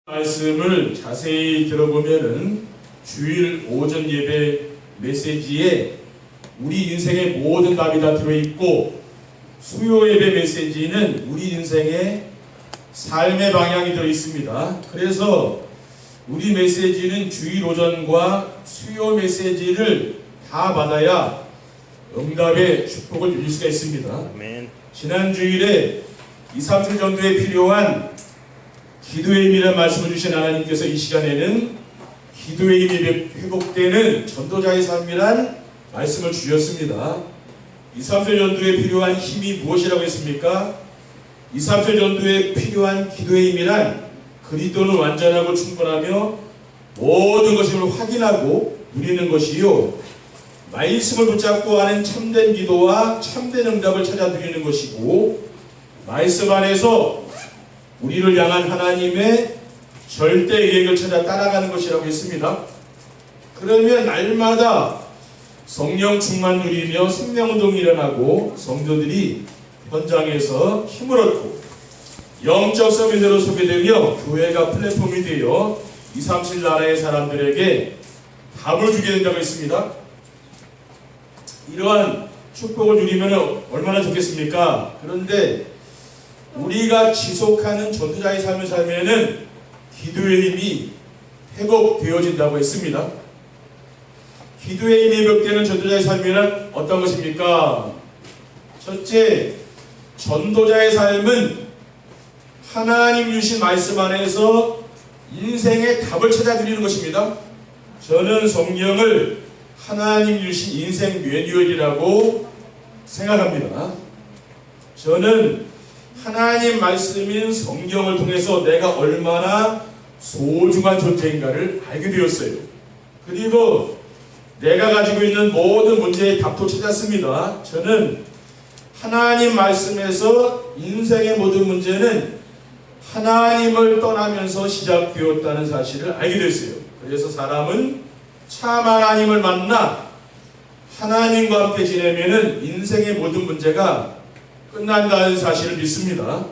말씀을 자세히 들어보면은 주일 오전 예배 메시지에 우리 인생의 모든 답이 다 들어있고, 수요 예배 메시지는 우리 인생의 삶의 방향이 들어있습니다. 그래서 우리 메시지는 주일 오전과 수요 메시지를 다 받아야 응답의 축복을 누릴 수가 있습니다. 아멘. 지난 주일에 2, 3주 전도에 필요한 기도의 힘이라는 말씀을 주신 하나님께서 이 시간에는 기도의 힘이 회복되는 전도자의 삶이란 말씀을 주셨습니다. 2, 3주 전도에 필요한 힘이 무엇이라고 했습니까? 2, 3주 전도에 필요한 기도의 힘이란 그리스도는 완전하고 충분하며 모든 것을 확인하고 누리는 것이요, 말씀을 붙잡고 하는 참된 기도와 참된 응답을 찾아 누리는 것이고, 말씀 안에서 우리를 향한 하나님의 절대 계획을 찾아 따라가는 것이라고 했습니다. 그러면 날마다 성령 충만 누리며 생명운동이 일어나고 성도들이 현장에서 힘을 얻고 영적 서민으로 소개되며 교회가 플랫폼이 되어 2, 3, 7 나라의 사람들에게 답을 주게 된다고 했습니다. 이러한 축복을 누리면 얼마나 좋겠습니까? 그런데 우리가 지속하는 전도자의 삶을 살면은 기도의 힘이 회복되어진다고 했습니다. 기도의 힘이 회복되는 전도자의 삶이란 어떤 것입니까? 첫째, 전도자의 삶은 하나님 주신 말씀 안에서 인생의 답을 찾아 드리는 것입니다. 저는 성경을 하나님 주신 인생 매뉴얼이라고 생각합니다. 저는 하나님 말씀인 성경을 통해서 내가 얼마나 소중한 존재인가를 알게 되었어요. 그리고 내가 가지고 있는 모든 문제의 답도 찾았습니다. 저는 하나님 말씀에서 인생의 모든 문제는 하나님을 떠나면서 시작되었다는 사실을 알게 됐어요. 그래서 사람은 참 하나님을 만나 하나님과 함께 지내면은 인생의 모든 문제가 끝난다는 사실을 믿습니다.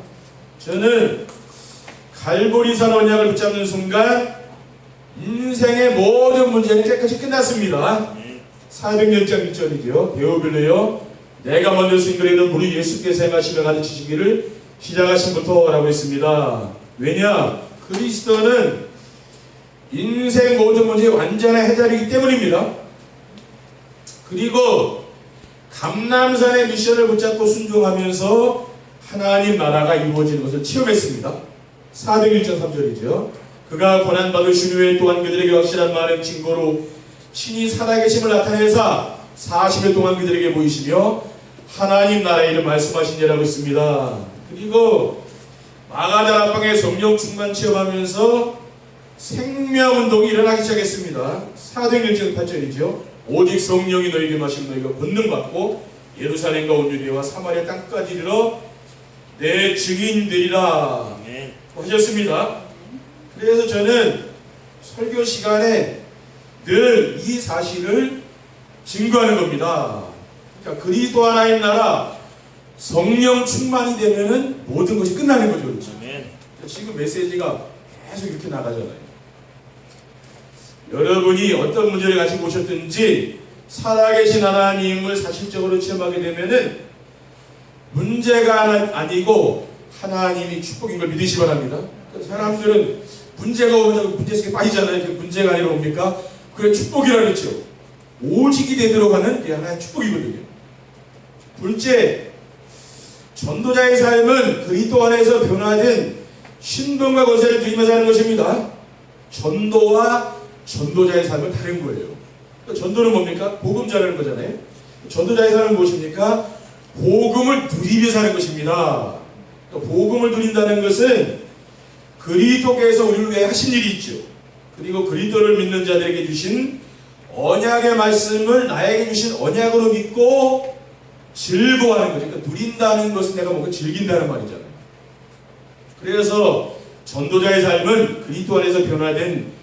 저는 갈보리산 언약을 붙잡는 순간 인생의 모든 문제는 깨끗이 끝났습니다. 400년째 일전이죠. 데오빌레요, 내가 먼저 승거리는 우리 예수께서 행하시며 가르치시기를 시작하신부터라고 했습니다. 왜냐? 그리스도는 인생 모든 문제의 완전한 해답이기 때문입니다. 그리고 감람산의 미션을 붙잡고 순종하면서 하나님 나라가 이루어지는 것을 체험했습니다. 401장 3절이죠. 그가 고난받으신 후에 또한 그들에게 확실한 많은 증거로 친히 살아계심을 나타내사 40일 동안 그들에게 보이시며 하나님 나라의 일을 말씀하시니라고 했습니다. 그리고 마가다락방에 성령 충만 체험하면서 생명운동이 일어나기 시작했습니다. 401장 8절이죠. 오직 성령이 너에게 마시면 너희가 권능받고 예루살렘과 온 유대와 사마리아 땅까지 이르러 내 증인되리라 하셨습니다. 그래서 저는 설교 시간에 늘 이 사실을 증거하는 겁니다. 그러니까 그리스도 하나님 나라 성령 충만이 되면은 모든 것이 끝나는 거죠. 그렇죠? 지금 메시지가 계속 이렇게 나가잖아요. 여러분이 어떤 문제를 가지고 오셨든지 살아계신 하나님을 사실적으로 체험하게 되면은 문제가 아니고 하나님이 축복인 걸 믿으시기 바랍니다. 사람들은 문제가 오면 문제 속에 빠지잖아요. 그 문제가 아니라 뭡니까? 그게 축복이라고 했죠. 오직이 되도록 하는 게 하나의 축복이거든요. 둘째, 전도자의 삶은 그리스도 안에서 변화된 신분과 권세를 누리며 사는 것입니다. 전도와 전도자의 삶은 다른 거예요. 전도는 뭡니까? 복음 전하는 거잖아요. 전도자의 삶은 무엇입니까? 복음을 누리며 사는 것입니다. 복음을 누린다는 것은 그리스도께서 우리를 위해 하신 일이 있죠. 그리고 그리스도를 믿는 자들에게 주신 언약의 말씀을 나에게 주신 언약으로 믿고 즐거워하는 거죠. 그러니까 누린다는 것은 내가 뭔가 즐긴다는 말이잖아요. 그래서 전도자의 삶은 그리스도 안에서 변화된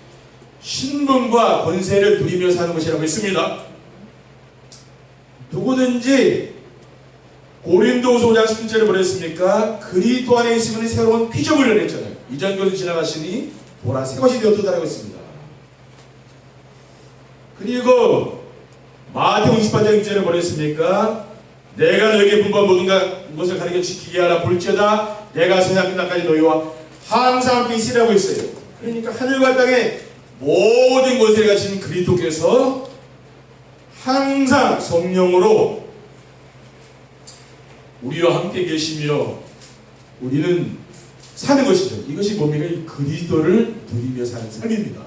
신분과 권세를 누리며 사는 것이라고 했습니다. 누구든지 고린도후서 5장 10절에 뭐랬습니까? 그리스도 안에 있으면 새로운 피조물을 했잖아요. 이전 것은 지나가시니 보라 새 것이 되었다라고 했습니다. 그리고 마태복음 28장 6절에 뭐라 했습니까? 내가 너에게 분부한 모든 것을 가르쳐 지키게 하라. 볼지어다 내가 세상 끝날까지 너희와 항상 함께 있으라고 했어요. 그러니까 하늘과 땅의 모든 것에 가신 그리스도께서 항상 성령으로 우리와 함께 계시며 우리는 사는 것이죠. 이것이 뭡니까? 이 그리스도를 누리며 사는 삶입니다.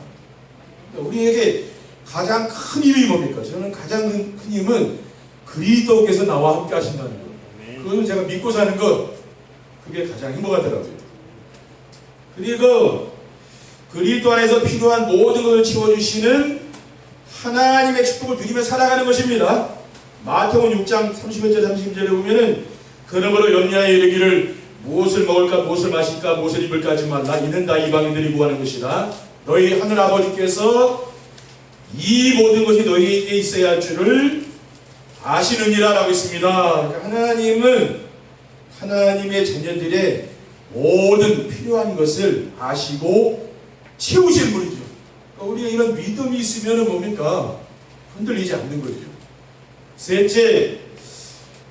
그러니까 우리에게 가장 큰 힘이 뭡니까? 저는 가장 큰 힘은 그리스도께서 나와 함께 하신다는 것. 그것을 제가 믿고 사는 것, 그게 가장 행복하더라고요. 그리고 그리스도 안에서 필요한 모든 것을 채워주시는 하나님의 축복을 누리며 살아가는 것입니다. 마태복음 6장 31절 32절에 보면은 그러므로 염려하여 이르기를 무엇을 먹을까 무엇을 마실까 무엇을 입을까 하지 말라. 이는 다 이방인들이 구하는 것이라. 너희 하늘 아버지께서 이 모든 것이 너희에게 있어야 할 줄을 아시느니라 라고 있습니다. 그러니까 하나님은 하나님의 자녀들의 모든 필요한 것을 아시고 채우시는 분이죠. 그러니까 우리가 이런 믿음이 있으면 뭡니까? 흔들리지 않는 거죠. 셋째,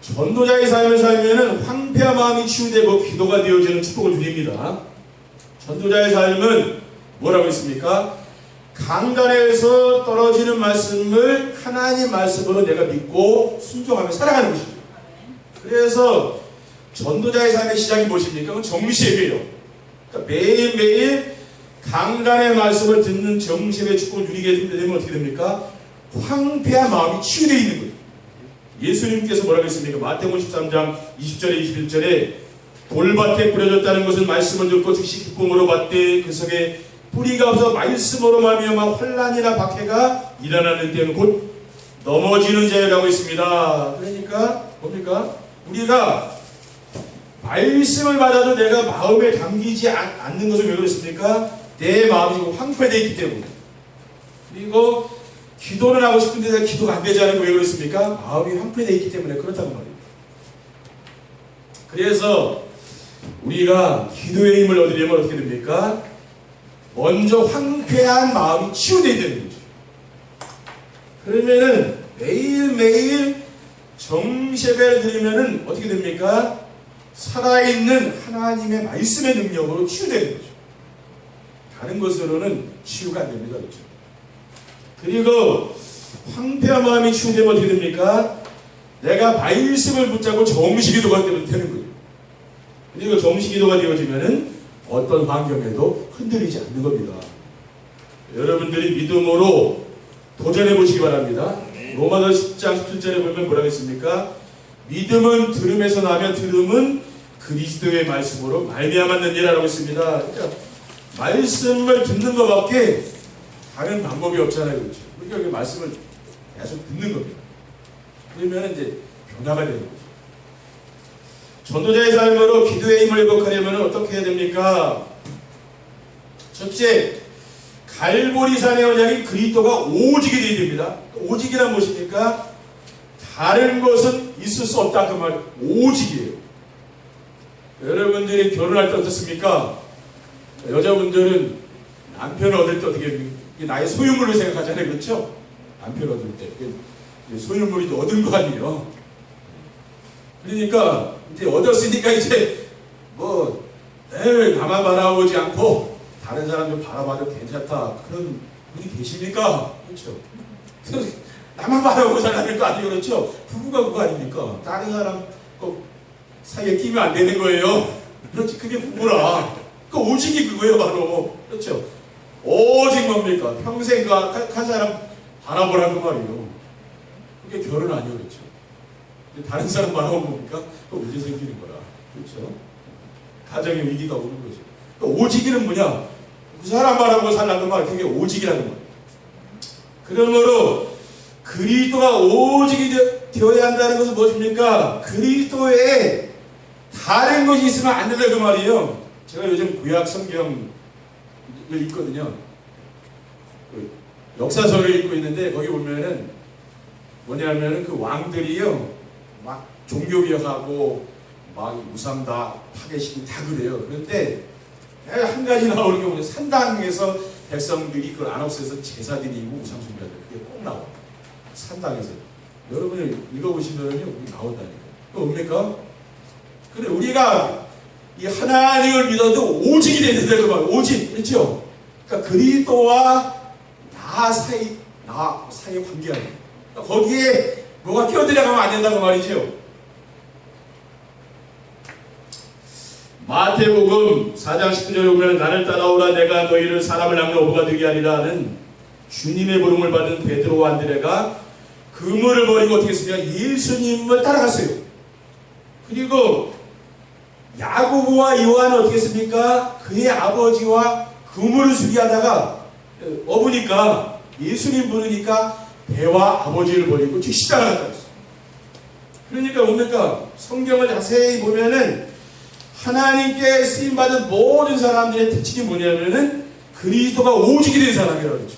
전도자의 삶을 살면 황폐한 마음이 치유되고 기도가 되어지는 축복을 누립니다. 전도자의 삶은 뭐라고 했습니까? 강단에서 떨어지는 말씀을 하나님 말씀으로 내가 믿고 순종하며 살아가는 것입니다. 그래서 전도자의 삶의 시작이 무엇입니까? 그건 정시예요. 그러니까 매일매일 강단의 말씀을 듣는 정시의 축복을 누리게 되면 어떻게 됩니까? 황폐한 마음이 치유되어 있는 거예요. 예수님께서 뭐라고 했습니까? 마태복음 13장 20절에 21절에 돌밭에 뿌려졌다는 것은 말씀을 듣고 즉시 기쁨으로 받되 그 속에 뿌리가 없어 말씀으로 말미암아 환난이나 박해가 일어나는 때는 곧 넘어지는 자라고 했습니다. 그러니까 뭡니까? 우리가 말씀을 받아도 내가 마음에 담기지 않는 것은 왜 그렇습니까? 내 마음이 황폐되어 있기 때문에. 그리고 기도를 하고 싶은데 내가 기도가 안 되지 않은 거 왜 그렇습니까? 마음이 황폐되어 있기 때문에 그렇다고 말입니다. 그래서 우리가 기도의 힘을 얻으려면 어떻게 됩니까? 먼저 황폐한 마음이 치유되어야 되는 거죠. 그러면은 매일매일 정시예배를 드리면은 어떻게 됩니까? 살아있는 하나님의 말씀의 능력으로 치유되는 거죠. 다른 것으로는 치유가 안 됩니다. 그렇죠? 그리고 황폐한 마음이 치유되면 어떻게 됩니까? 내가 말씀을 붙잡고 정시기도가 되는 거예요. 그리고 정시기도가 되어지면은 어떤 환경에도 흔들리지 않는 겁니다. 여러분들이 믿음으로 도전해 보시기 바랍니다. 로마서 10장 17절에 보면 뭐라고 했습니까? 믿음은 들음에서 나며 들음은 그리스도의 말씀으로 말미암았느니라라고 했습니다. 그러니까 말씀을 듣는 것밖에 다른 방법이 없잖아요. 그렇죠? 우리가 그 말씀을 계속 듣는 겁니다. 그러면 이제 변화가 되는 거죠. 전도자의 삶으로 기도의 힘을 회복하려면 어떻게 해야 됩니까? 첫째, 갈보리산의 언약이 그리스도가 오직이 되어야 됩니다. 오직이란 무엇입니까? 다른 것은 있을 수 없다 그 말. 오직이에요. 여러분들이 결혼할 때 어떻습니까? 여자분들은 남편을 얻을 때 어떻게 나의 소유물로 생각하잖아요. 그렇죠? 남편을 얻을 때 소유물이 얻은 거 아니에요. 그러니까 이제 얻었으니까 이제 뭐 나만 바라보지 않고 다른 사람들 바라봐도 괜찮다 그런 분이 계십니까? 그렇죠? 나만 바라보고 살라는 거 아니에요. 그렇죠? 부부가 그거 아닙니까? 다른 사람 사이에 끼면 안 되는 거예요. 그렇지? 그게 부부라. 그 오직이 그거예요 바로. 그렇죠? 오직 뭡니까? 평생 한 사람 바라보라는 말이에요. 그게 결혼 아니에요. 그렇죠? 다른 사람 바라보면 뭡니까? 또 문제 생기는 거라. 그렇죠? 가정의 위기가 오는 거죠. 그러니까 오직이는 뭐냐? 그 사람 바라보고 살라는 말, 그게 오직이라는 말. 그러므로 그리스도가 오직이 되어야 한다는 것은 무엇입니까? 그리스도에 다른 것이 있으면 안 된다 그 말이에요. 제가 요즘 구약 성경을 읽거든요. 역사서를 읽고 있는데 거기 보면은 뭐냐면은 그 왕들이요 막 종교개혁하고 막 우상 다 파괴시키고 다 그래요. 그런데 한 가지 나오는 게 뭐냐, 산당에서 백성들이 그걸 안 없애서 제사 드리고 우상 숭배하는 그게 꼭 나와. 산당에서. 여러분이 읽어보시면요, 나온다니까. 또 뭡니까? 그래, 우리가 이 하나님을 믿어도 오직이 되는데, 그 말, 오직. 그렇죠? 그러니까 그리스도와 나 사이에 관계하는. 그러니까 거기에 뭐가 끼어들어가면 안 된다고 말이죠. 마태복음 4장 19절에 보면 나를 따라오라 내가 너희를 사람을 낚는 어부가 되게 하리라는 주님의 부름을 받은 베드로와 안드레가 그물을 버리고 어떻게 했습니까? 예수님을 따라갔어요. 그리고 야고보와 요한은 어떻게 했습니까? 그의 아버지와 그물을 수리하다가 어부니까 예수님 부르니까 배와 아버지를 버리고 십자가를 갔다 왔어요. 그러니까 뭡니까? 성경을 자세히 보면은 하나님께 쓰임받은 모든 사람들의 특징이 뭐냐면은 그리스도가 오직이 된 사람이라고 그러죠.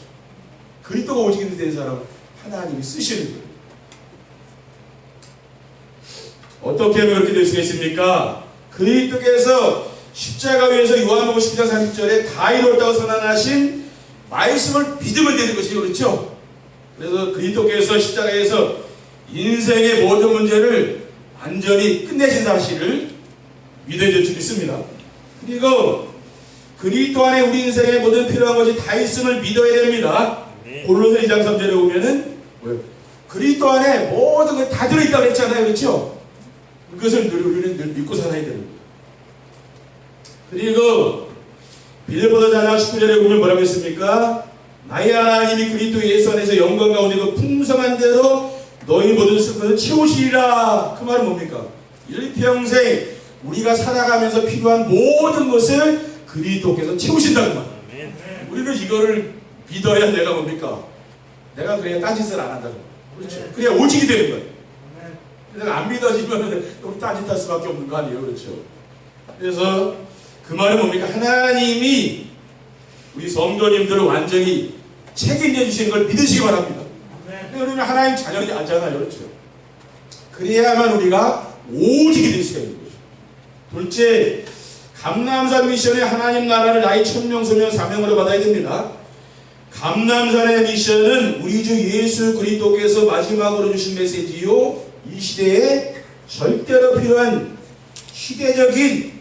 그리스도가 오직이 된 사람을 하나님이 쓰시는 거예요. 어떻게 하면 그렇게 될 수가 있습니까? 그리스도께서 십자가 위에서 요한복음 12장 30절에 다 이루었다고 선언하신 말씀을 믿으면 되는 것이죠. 그렇죠? 그래서 그리스도께서 십자가에서 인생의 모든 문제를 완전히 끝내신 사실을 믿어질 수 있습니다. 그리고 그리스도 안에 우리 인생의 모든 필요한 것이 다 있음을 믿어야 됩니다. 골로새 2장 3절에 보면은 그리스도 안에 모든 것이 다 들어있다고 했잖아요. 그렇죠? 그것을 우리는 늘 믿고 살아야 되는 거예요. 그리고 빌립보서 4장 19절에 보면 뭐라고 했습니까? 나의 하나님이 그리스도 예수 안에서 영광 가운데 그 풍성한 대로 너희 모든 슬픔을 채우시리라. 그 말은 뭡니까? 일평생 우리가 살아가면서 필요한 모든 것을 그리스도께서 채우신다는 말. 우리는 이거를 믿어야 내가 뭡니까? 내가 그래야 딴짓을 안 한다는 거예요. 그렇죠? 그래야 오직이 되는 거예요. 내가 안 믿어지면 우리 딴짓할 수밖에 없는 거 아니에요. 그렇죠? 그래서 그 말은 뭡니까? 하나님이 우리 성도님들을 완전히 책임져 주시는 걸 믿으시기 바랍니다. 우리는 하나님 자녀이 아잖아요. 그렇죠? 그래야만 우리가 오직이 될 수가 있는 거죠. 둘째, 감람산 미션의 하나님 나라를 나의 천명, 소명, 사명으로 받아야 됩니다. 감람산의 미션은 우리 주 예수 그리스도께서 마지막으로 주신 메시지요. 이 시대에 절대로 필요한 시대적인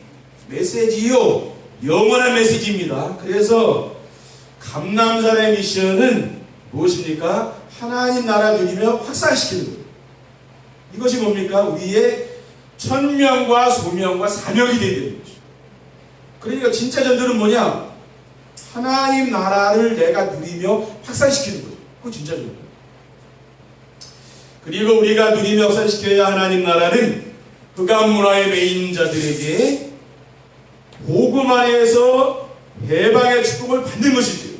메시지요. 영원한 메시지입니다. 그래서 감람산의 미션은 무엇입니까? 하나님 나라 누리며 확산시키는 거예요. 이것이 뭡니까? 우리의 천명과 소명과 사명이 되어야 되는 거죠. 그러니까 진짜 전도는 뭐냐? 하나님 나라를 내가 누리며 확산시키는 거죠. 그거 진짜 전도예요. 그리고 우리가 누리며 확산시켜야 하나님 나라는 흑암 문화의 매인자들에게 복음 안에서 해방의 축복을 받는 것이죠.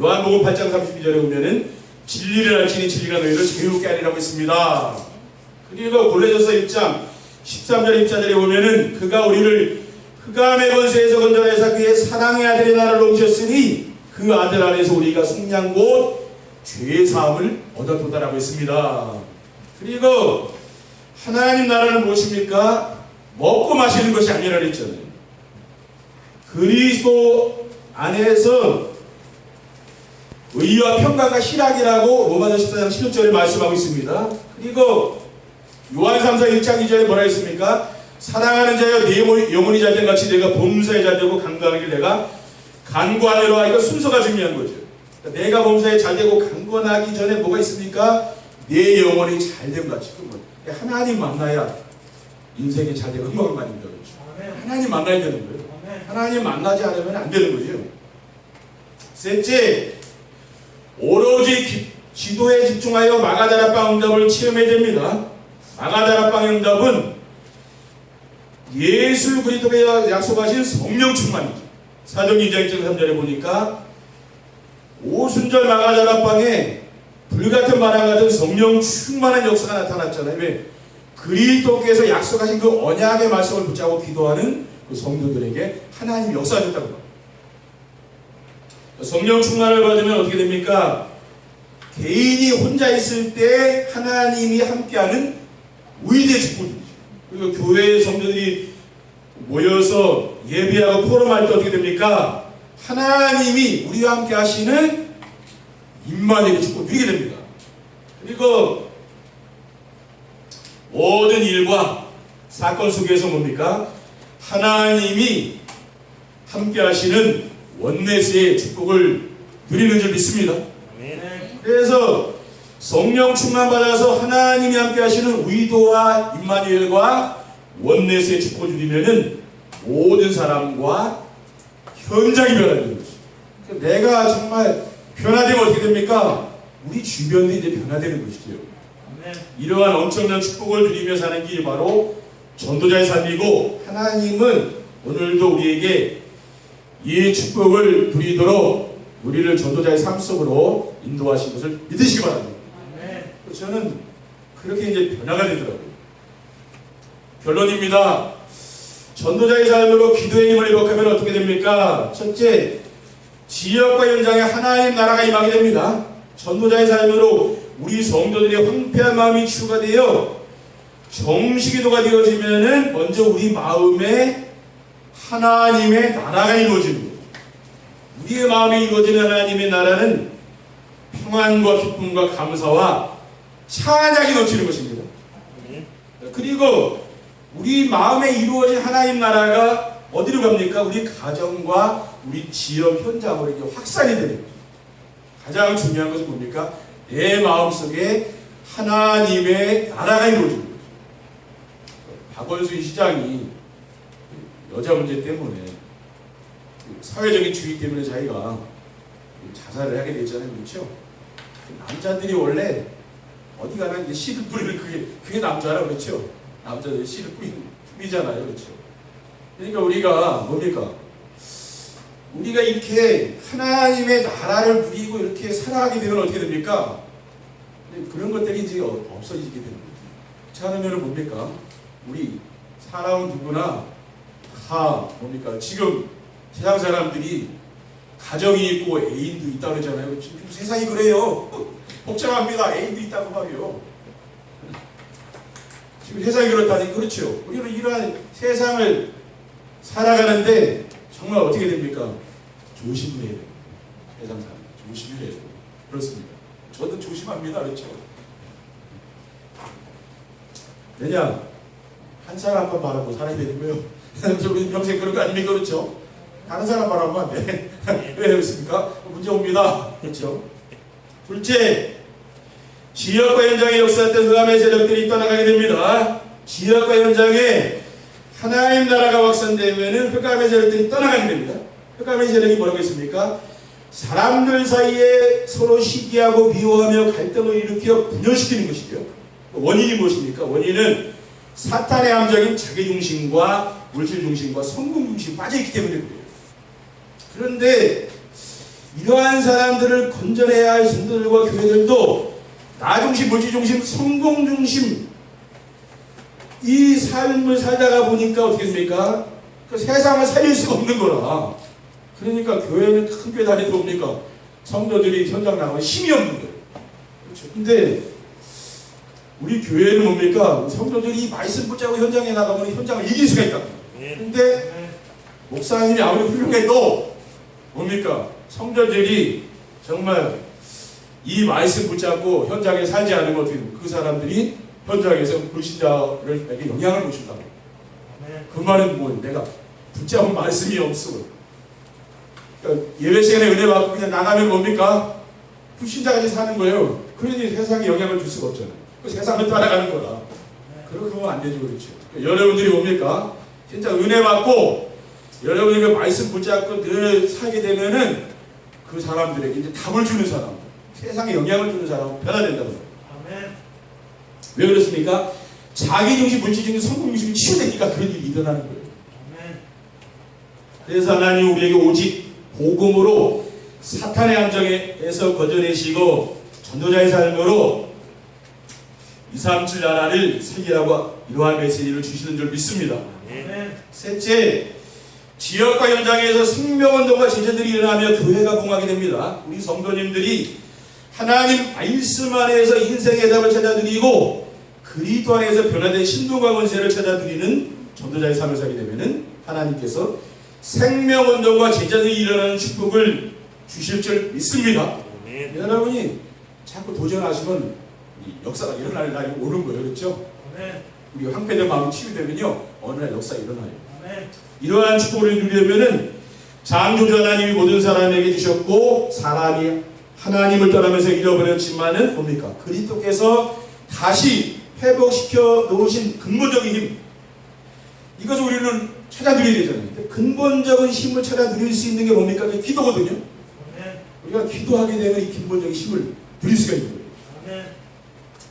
요한복음 8장 32절에 보면은 진리를 알지니 진리가 너희를 자유롭게 하리라고 했습니다. 그리고 골로새서 1장 13절 14절에 보면은 그가 우리를 흑암의 권세에서 건져내사 그의 사랑의 아들의 나라를 옮기셨으니 그 아들 안에서 우리가 속량 곧 죄의 사함을 얻었도다라고 했습니다. 그리고 하나님 나라는 무엇입니까? 먹고 마시는 것이 아니라 그랬잖아요. 그리스도 안에서 의와 평강과 희락이라고 로마서 14장 16절에 말씀하고 있습니다. 그리고 요한 3서 1장 2절에 뭐라 했습니까? 사랑하는 자여 내 영혼이 잘된 같이 내가 범사에 잘되고 강건하길 내가 간구하노라. 이거 순서가 중요한 거죠. 그러니까 내가 범사에 잘되고 강건하기 전에 뭐가 있습니까? 내 영혼이 잘된 같이. 하나님 만나야 인생이 잘되고 흥망을 만든다 그렇죠. 하나님 만나야 되는 거예요. 하나님 만나지 않으면 안 되는 거죠. 셋째, 오로지 기도에 집중하여 마가다락방 응답을 체험해야 됩니다. 마가다락방 응답은 예수 그리스도가 약속하신 성령 충만이죠. 사도행 2장 1-3절에 보니까 오순절 마가다락방에 불같은 바람 같은 성령 충만한 역사가 나타났잖아요. 왜? 그리스도께서 약속하신 그 언약의 말씀을 붙잡고 기도하는 그 성도들에게 하나님이 역사하셨다고 합니다. 성령 충만을 받으면 어떻게 됩니까? 개인이 혼자 있을 때 하나님이 함께하는 위대의 축복이죠. 그리고 교회의 성도들이 모여서 예배하고 포럼할 때 어떻게 됩니까? 하나님이 우리와 함께 하시는 임마누엘의 축복을 누리게 됩니다. 그리고 모든 일과 사건 속에서 뭡니까? 하나님이 함께 하시는 원내스의 축복을 누리는 줄 믿습니다. 그래서 성령 충만 받아서 하나님이 함께 하시는 의도와 임마누엘과 원내스의 축복을 누리면은 모든 사람과 현장이 변화되는 것이죠. 내가 정말 변화되면 어떻게 됩니까? 우리 주변도 이제 변화되는 것이죠. 이러한 엄청난 축복을 누리며 사는 길이 바로 전도자의 삶이고, 하나님은 오늘도 우리에게 이 축복을 누리도록 우리를 전도자의 삶 속으로 인도하신 것을 믿으시기 바랍니다. 저는 그렇게 이제 변화가 되더라고요. 결론입니다. 전도자의 삶으로 기도의 힘을 회복하면 어떻게 됩니까? 첫째, 지역과 현장에 하나님 나라가 임하게 됩니다. 전도자의 삶으로 우리 성도들의 황폐한 마음이 치유가 되어 정식기도가 되어지면은 먼저 우리 마음에 하나님의 나라가 이루어집니다. 우리의 마음에 이루어지는 하나님의 나라는 평안과 기쁨과 감사와 찬양이 넘치는 것입니다. 그리고 우리 마음에 이루어진 하나님 나라가 어디로 갑니까? 우리 가정과 우리 지역 현장으로 이렇게 확산이 되는 거죠. 가장 중요한 것은 뭡니까? 내 마음속에 하나님의 나라가 이루어지는 거죠. 박원순 시장이 여자 문제 때문에, 사회적인 주의 때문에 자기가 자살을 하게 됐잖아요. 그렇죠? 남자들이 원래 어디 가나 이제 씨를 뿌리는 그게 남자라 그렇죠? 남자들이 씨를 뿌리잖아요. 그렇죠? 그러니까 우리가 뭡니까? 우리가 이렇게 하나님의 나라를 누리고 이렇게 살아가게 되면 어떻게 됩니까? 그런 것들이 이제 없어지게 되는 거죠. 그렇지 않으면 뭡니까? 우리 사람은 누구나 다 뭡니까? 지금 세상 사람들이 가정이 있고 애인도 있다고 그러잖아요. 지금 세상이 그래요. 복잡합니다. 애인도 있다고 말이요. 지금 세상이 그렇다니. 그렇죠. 우리는 이러한 세상을 살아가는데 정말 어떻게 됩니까? 조심해야 돼요. 세상 사람 조심해야 돼요. 그렇습니다. 저도 조심합니다. 그렇죠. 왜냐? 한 사람만 바라보고 살아야 되는 거예요. 우리 평생 그런 거 아닙니까? 그렇죠? 다른 사람 바라보면 안 돼. 왜 그렇습니까? 문제 옵니다. 그렇죠? 둘째, 지역과 현장에 역사했던 흑암의 세력들이 떠나가게 됩니다. 지역과 현장에 하나님 나라가 확산되면 흑암의 세력들이 떠나가게 됩니다. 흑암의 세력이 뭐라고 했습니까? 사람들 사이에 서로 시기하고 미워하며 갈등을 일으켜 분열시키는 것이죠. 원인이 무엇입니까? 원인은 사탄의 함정인 자기중심과 물질중심과 성공중심이 빠져있기 때문에 그래요. 그런데 이러한 사람들을 건져내야 할 성도들과 교회들도 나중심, 물질중심, 성공중심 이 삶을 살다가 보니까 어떻게 됩니까? 그 세상을 살릴 수가 없는 거라. 그러니까 교회는 큰 교회 다니도 뭡니까? 성도들이 현장 나가면 힘이 없는 거예요. 그렇죠. 근데 우리 교회는 뭡니까? 성도들이 말씀 붙잡고 현장에 나가면 현장을 이길 수가 있다. 근데 목사님이 아무리 훌륭해도 뭡니까? 성도들이 정말 이 말씀 붙잡고 현장에 살지 않으면 어떻게 됩니까? 그 사람들이 현장에서 불신자에게 영향을 미친다고. 그 말은 뭐 내가 붙잡은 말씀이 없어. 그러니까 예배 시간에 은혜 받고 그냥 나가면 뭡니까? 불신자같이 사는 거예요. 그러니 세상에 영향을 줄 수가 없잖아요. 그 세상을 따라가는 거라. 그러면 안 되죠. 그렇죠. 그러니까 여러분들이 뭡니까? 진짜 은혜 받고 여러분이 그 말씀 붙잡고 늘 살게 되면은 그 사람들에게 이제 답을 주는 사람, 세상에 영향을 주는 사람으로 변화된다고. 아멘. 왜 그렇습니까? 자기중심, 물질중심, 성공중심이 치유되니까 그런 일이 일어나는 거예요. 아멘. 그래서 하나님 우리에게 오직 복음으로 사탄의 함정에서 건져내시고 전도자의 삶으로 237 나라를 살리라고 이러한 메시지를 주시는 줄 믿습니다. 아멘. 셋째, 지역과 현장에서 생명운동과 제자들이 일어나며 교회가 붕하게 됩니다. 우리 성도님들이 하나님 말씀 안에서 인생의 답을 찾아드리고 그리스도 안에서 변화된 신동과 권세를 찾아드리는 전도자의 삶을 살게 되면은 하나님께서 생명운동과 제자들이 일어나는 축복을 주실 줄 믿습니다. 아멘. 여러분이 자꾸 도전하시면 이 역사가 일어날 날이 오는 거예요. 그렇죠? 아멘. 우리 황폐된 마음이 치유되면요, 어느 날 역사가 일어나요. 아멘. 이러한 축복을 누리려면은 창조주 하나님이 모든 사람에게 주셨고, 사람이 하나님을 떠나면서 잃어버렸지만은 뭡니까? 그리스도께서 다시 회복시켜 놓으신 근본적인 힘, 이것을 우리는 찾아 누려야 되잖아요. 근데 근본적인 힘을 찾아 누릴 수 있는 게 뭡니까? 그게 기도거든요. 아멘. 우리가 기도하게 되면 이 근본적인 힘을 누릴 수가 있는 거예요. 아멘.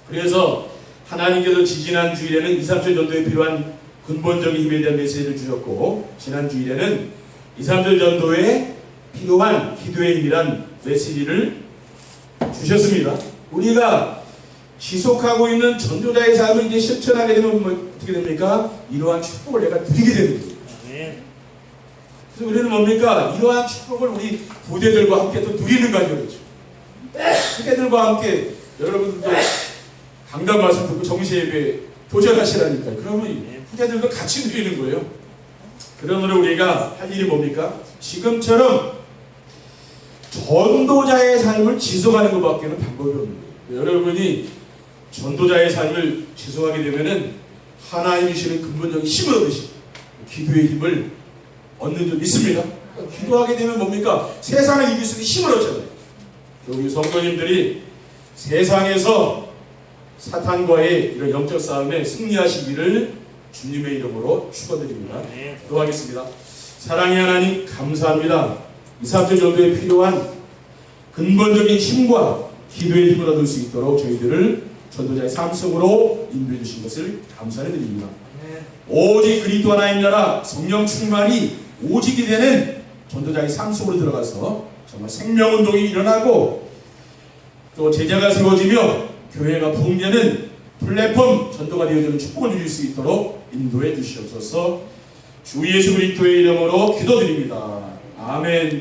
그래서 하나님께서 지지난 주일에는 2, 3절 전도에 필요한 근본적인 힘에 대한 메시지를 주셨고, 지난 주일에는 2, 3절 전도에 필요한 기도의 힘이란 메시지를 주셨습니다. 우리가 지속하고 있는 전도자의 삶을 이제 실천하게 되면 어떻게 됩니까? 이러한 축복을 내가 누리게 되는 거예요. 아멘. 그래서 우리는 뭡니까? 이러한 축복을 우리 부대들과 함께 또 누리는 거죠. 그렇죠? 후대들과 함께 여러분들도 강단 말씀 듣고 정시예배 도전하시라니까요. 그러면 후대들도 같이 누리는 거예요. 그러므로 우리가 할 일이 뭡니까? 지금처럼 전도자의 삶을 지속하는 것밖에는 방법이 없는 거예요. 여러분이 전도자의 삶을 지속하게 되면은 하나님이 주시는 근본적인 힘을 얻으시고 기도의 힘을 얻는 줄 믿습니다. 기도하게 되면 뭡니까? 세상을 이길 수 있는 힘을 얻잖아요. 여기 성도님들이 세상에서 사탄과의 이런 영적 싸움에 승리하시기를 주님의 이름으로 축원드립니다. 기도하겠습니다. 사랑의 하나님 감사합니다. 2, 3절 전도에 필요한 근본적인 힘과 기도의 힘을 얻을 수 있도록 저희들을 전도자의 삶 속으로 인도해 주신 것을 감사를 드립니다. 오직 그리스도 하나님 나라 성령 충만이 오직이 되는 전도자의 삶 속으로 들어가서 정말 생명운동이 일어나고 또 제자가 세워지며 교회가 부흥되는 플랫폼 전도가 되어지는 축복을 누릴 수 있도록 인도해 주시옵소서. 주 예수 그리스도의 이름으로 기도드립니다. 아멘.